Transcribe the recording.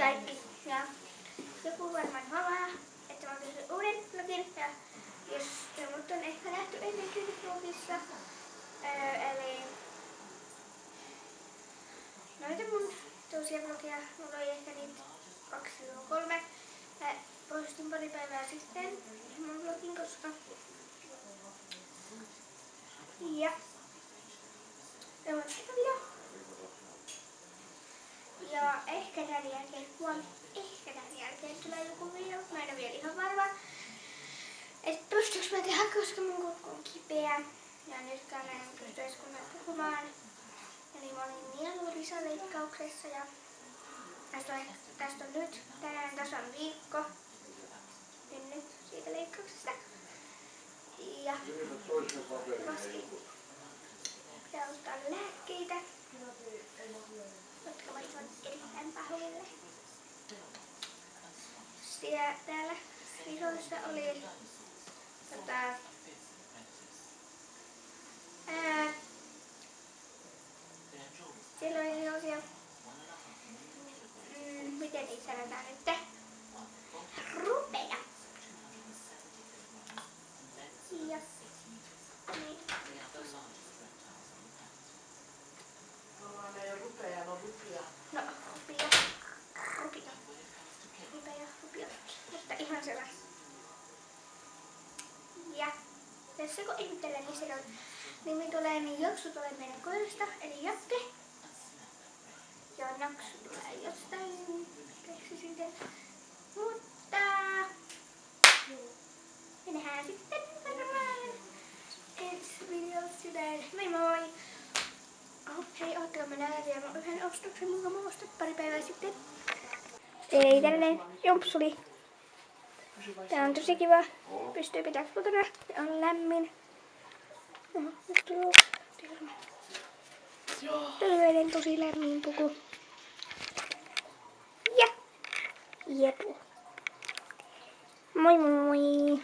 kaikki. Ja joku varmaan haluaa, että mä teen uuden vlogin. Ja jos mut on ehkä nähty ennenkin vlogissa. Eli noita mun toisia vlogia. Mulla oli ehkä niitä 2-3. Mä postin pari päivää sitten mun vlogin, koska ja ehkä tämän jälkeen tulee joku video. Mä en ole vielä ihan varma, että pystyykö mä tehdä, koska mun kurkku on kipeä. Ja nytkään mä en pysty edes kunnolla puhumaan. Eli mä olin nielulisäleikkauksessa ja tästä on nyt tänään tasan viikko. Nyt siitä leikkauksesta. Ja pitää ottaa lääkkeitä, jotka voivat erittäin pahoille. Täällä isoissa oli siellä oli sellaisia, miten niitä sanotaan nyt, rupeja. Ja niin. No, rupia. Mutta ihan sellainen. Ja tässä kun ihmettelen, niin se on nimi tulee, niin Joksu tulee meidän koirasta, eli Jakke. Ja Naksu tulee jostain, keksisin sen. Mutta me nähdään sitten varmaan ensi videossa. Moi moi! Hei, ootteko mä näen vielä yhden ostoksen, minkä mä ostin pari päivää sitten. Eli tällainen jumpsuli. Tää on tosi kiva. Pystyy pitää kotona ja on lämmin. Nyt tulee terveinen tosi lämmin puku. Ja jepu. Moi moi!